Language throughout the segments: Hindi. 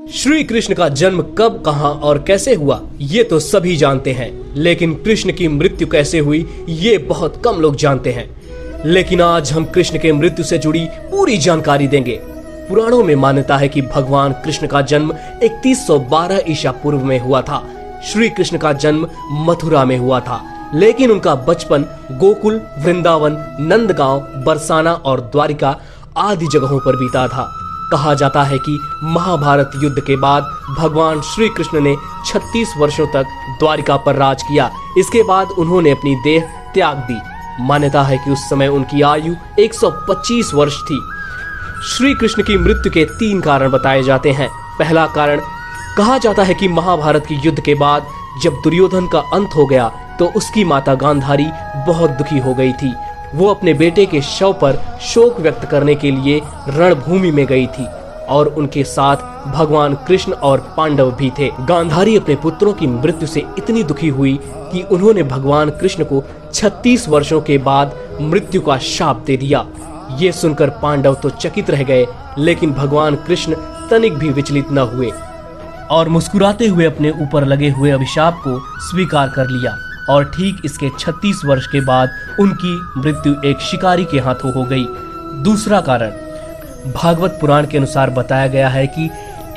श्री कृष्ण का जन्म कब, कहां और कैसे हुआ ये तो सभी जानते हैं, लेकिन कृष्ण की मृत्यु कैसे हुई ये बहुत कम लोग जानते हैं। लेकिन आज हम कृष्ण के मृत्यु से जुड़ी पूरी जानकारी देंगे। पुराणों में मान्यता है कि भगवान कृष्ण का जन्म 3112 ईसा पूर्व में हुआ था। श्री कृष्ण का जन्म मथुरा में हुआ था, लेकिन उनका बचपन गोकुल, वृंदावन, नंदगांव, बरसाना और द्वारिका आदि जगहों पर बीता था। कहा जाता है कि महाभारत युद्ध के बाद भगवान श्री कृष्ण ने 36 वर्षों तक द्वारिका पर राज किया। इसके बाद उन्होंने अपनी देह त्याग दी। मान्यता है कि उस समय उनकी आयु 125 वर्ष थी। श्री कृष्ण की मृत्यु के 3 कारण बताए जाते हैं। पहला कारण, कहा जाता है कि महाभारत के युद्ध के बाद जब दुर्योधन का अंत हो गया तो उसकी माता गांधारी बहुत दुखी हो गई थी। वो अपने बेटे के शव पर शोक व्यक्त करने के लिए रणभूमि में गई थी और उनके साथ भगवान कृष्ण और पांडव भी थे। गांधारी अपने पुत्रों की मृत्यु से इतनी दुखी हुई कि उन्होंने भगवान कृष्ण को 36 वर्षों के बाद मृत्यु का शाप दे दिया। ये सुनकर पांडव तो चकित रह गए, लेकिन भगवान कृष्ण तनिक भी विचलित न हुए और मुस्कुराते हुए अपने ऊपर लगे हुए अभिशाप को स्वीकार कर लिया। और ठीक इसके 36 वर्ष के बाद उनकी मृत्यु एक शिकारी के हाथों हो गई। दूसरा कारण, भागवत पुराण के अनुसार बताया गया है कि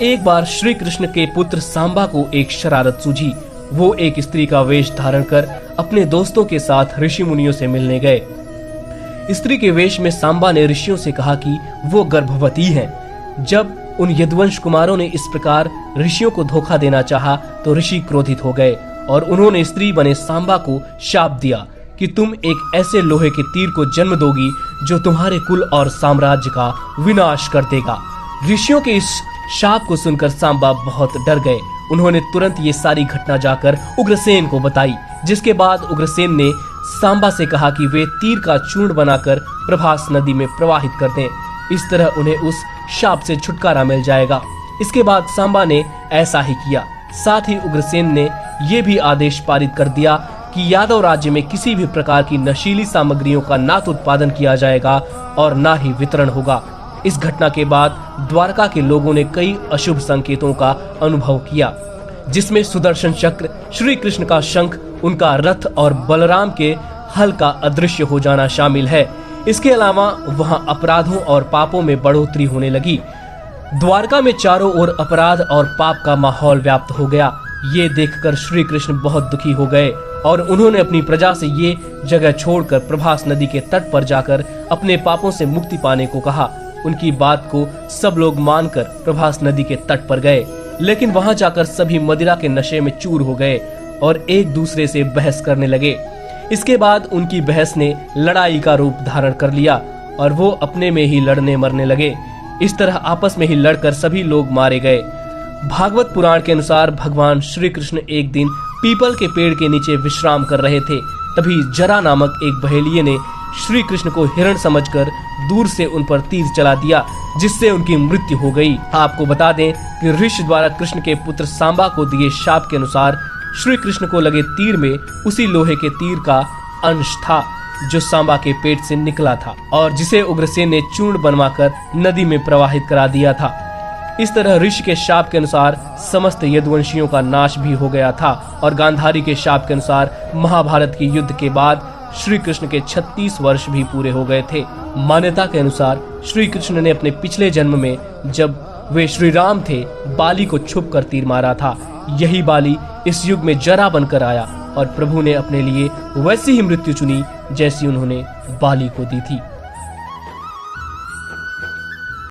एक बार श्री कृष्ण के पुत्र सांबा को एक शरारत सूझी। वो एक स्त्री का वेश धारण कर अपने दोस्तों के साथ ऋषि मुनियों से मिलने गए। स्त्री के वेश में सांबा ने ऋषियों से कहा कि वो गर्भवती हैं। जब उन यदुवंश कुमारों ने इस प्रकार ऋषियों को धोखा देना चाहा तो ऋषि क्रोधित हो गए और उन्होंने स्त्री बने सांबा को शाप दिया कि तुम एक ऐसे लोहे के तीर को जन्म दोगी जो तुम्हारे कुल और साम्राज्य का विनाश कर देगा। ऋषियों के इस शाप को सुनकर सांबा बहुत डर गए। उन्होंने तुरंत ये सारी घटना जाकर उग्रसेन को बताई, जिसके बाद उग्रसेन ने सांबा से कहा कि वे तीर का चूर्ण बनाकर प्रभास नदी में प्रवाहित कर दें। इस तरह उन्हें उस शाप से छुटकारा मिल जाएगा। इसके बाद सांबा ने ऐसा ही किया। साथ ही उग्रसेन ने यह भी आदेश पारित कर दिया कि यादव राज्य में किसी भी प्रकार की नशीली सामग्रियों का ना तो उत्पादन किया जाएगा और ना ही वितरण होगा। इस घटना के बाद द्वारका के लोगों ने कई अशुभ संकेतों का अनुभव किया, जिसमें सुदर्शन चक्र, श्री कृष्ण का शंख, उनका रथ और बलराम के हल का अदृश्य हो जाना शामिल है। इसके अलावा वहां अपराधों और पापों में बढ़ोतरी होने लगी। द्वारका में चारों ओर अपराध और पाप का माहौल व्याप्त हो गया। ये देखकर श्री कृष्ण बहुत दुखी हो गए और उन्होंने अपनी प्रजा से ये जगह छोड़कर प्रभास नदी के तट पर जाकर अपने पापों से मुक्ति पाने को कहा। उनकी बात को सब लोग मानकर प्रभास नदी के तट पर गए, लेकिन वहां जाकर सभी मदिरा के नशे में चूर हो गए और एक दूसरे से बहस करने लगे। इसके बाद उनकी बहस ने लड़ाई का रूप धारण कर लिया और वो अपने में ही लड़ने मरने लगे। इस तरह आपस में ही लड़कर सभी लोग मारे गए। भागवत पुराण के अनुसार भगवान श्री कृष्ण एक दिन पीपल के पेड़ के नीचे विश्राम कर रहे थे। तभी जरा नामक एक बहेलिये ने श्री कृष्ण को हिरण समझकर दूर से उन पर तीर चला दिया, जिससे उनकी मृत्यु हो गई। आपको बता दें कि ऋषि द्वारा कृष्ण के पुत्र सांबा को दिए शाप के अनुसार श्री कृष्ण को लगे तीर में उसी लोहे के तीर का अंश था जो सांबा के पेट से निकला था और जिसे उग्रसेन ने चूर्ण बनवाकर नदी में प्रवाहित करा दिया था। इस तरह ऋषि के शाप के अनुसार समस्त यदुवंशियों का नाश भी हो गया था और गांधारी के शाप के अनुसार महाभारत के युद्ध के बाद श्री कृष्ण के 36 वर्ष भी पूरे हो गए थे। मान्यता के अनुसार श्री कृष्ण ने अपने पिछले जन्म में जब वे श्री राम थे, बाली को छुप कर तीर मारा था। यही बाली इस युग में जरा बनकर आया और प्रभु ने अपने लिए वैसी ही मृत्यु चुनी जैसी उन्होंने बाली को दी थी।